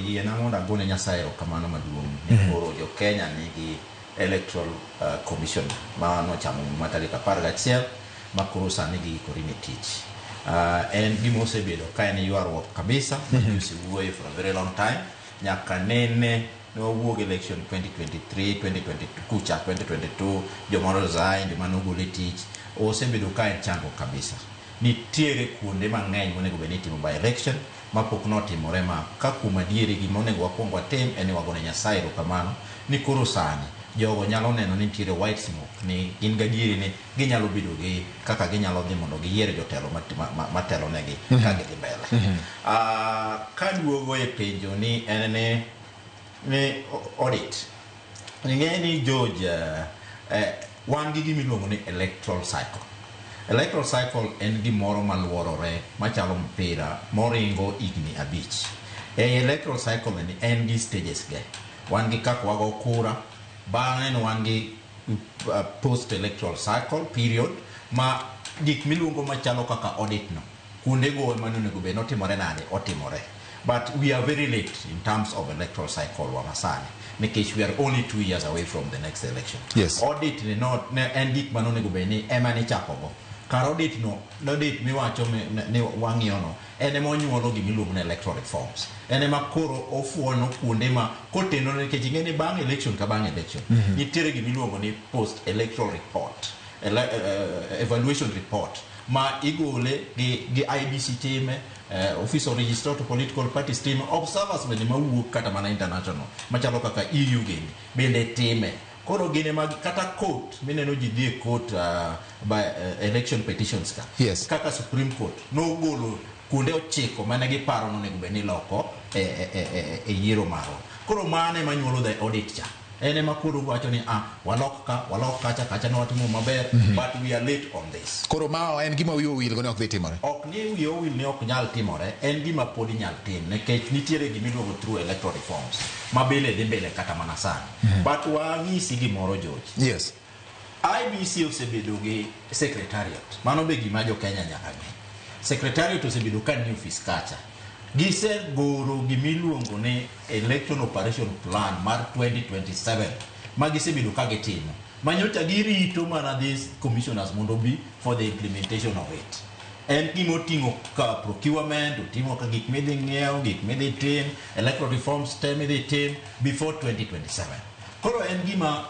yie na mondo agone Nyasaye kamano maduong' ni koro jo Kenya nigi electoral commission ma nochamo tarik 11 ma koro sani giikore ne tich. En gima osebedo ka en ywaruok kabisa osewuoyo for a very long time nyaka nene no wuog election 2023 2022 joma resign joma nogole tich osebedo ka en chango kabisa. Nitiere kuonde mang'eny monego bed ni itimo by election mapok notimore ma ka kuma diere gima onego wakwong watim en wagone Nyasaye erokamano ni koro sani jogo nyalo neno ni nitiere white smoke ni gin gadieri ni ginyalo bedo gi kaka ginyalo dhi mondo giyier jotelo matelo negi ka gidhi mbele. Ka duogo e penjo ni en ni audit ng'e ni George wan gi gimiluongo ni electoral cycle. Electoral cycle en gimoro maluorore machalo mpira moringo higni 5. Electoral cycle en gi stages ge. Wan gi kaka wago kura, bang'e wan gi post electoral cycle period ma gik miluongo machalo kaka audit no kuonde go manonego bed notimore nade otimore. But we are very late in terms of electoral cycle wamasani because we are only 2 years away from the next election. Yes. Audit ni not en gik manonego bed ni ema ni chakogo. Kar audit no audit miwacho ni wang'iyo no en ema onyuolo gimiluongo ni electoral reforms. En ema koro ofuono kuonde ma koteno nikech ing'e ni bang' election ka bang' election nitiere gimiluongo ni post electoral report evaluation report ma igole gi IBC time Office of Registrar to Political Parties team observers bende mawuok kata mana international machalo kaka EU gini bende time. Koro gine mag kata court mineno ji dhi court by election petitions ka. Yes. Kaka Supreme Court no golo kuonde 9 mane giparo nonego bed ni loko e yiero maro. Koro mane manyuolo the audit cha. Ene makuru wacho ni walok kacha no watimo maber but we are late on this. Koro ma en gima wiyo wil gone ok dhi timore. Ok ni wiyo wil ni ok nyal timore, en gima pod inyal tim nikech nitiere gimiluongo through electoral reforms ma bile dhi mbele kata mana sani. But wang'isi gimoro George. Yes. IBC osebedo gi secretariat. Mano be gima jo Kenya nyaka ng'e. Secretariat osebedo ka ni office kacha. Gise goro gimiluongo ni election operation plan mar 2027 magisebedo ka gitimo manyocha girito mana these commissioners mondo bi for the implementation of it. En gimoting'o ka procurement otimo ka gik midhi ng'iewo gik midhi tim electoral reforms te midhi tim before 2027. Koro en gima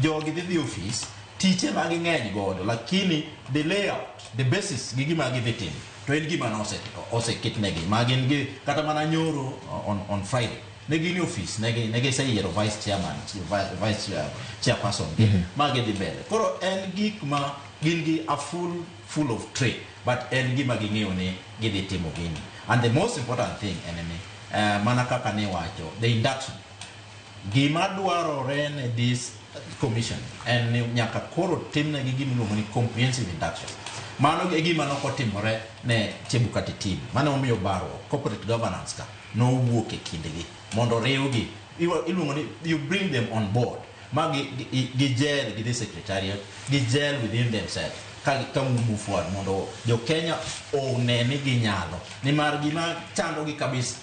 jogi dhi office tiche magi ng'eny godo lakini the layout the basis gi gima gidhi tim to en gima oseketnegi magin gi kata mana nyoro on Friday negi ni office negi seyiero vice chairman vice chairperson magi dhi mbele. Koro en gik ma gin gi a full of tray but en gima ging'eyo ni gidhi timo gini. And the most important thing en mana kaka ne wacho the induction gima dwarore ne this commission en nyaka koro timnegi gimiluongo ni comprehensive induction. Mano e gima nokotimore ne Chebukati team. Mano omiyo baro corporate governance ka no wuok e kindegi mondo riwgi iluongo ni you bring them on board magi gel gi the secretariat gel within themselves ka move forward mondo jo Kenya one ni ginyalo ni mar gima chando gi kabisa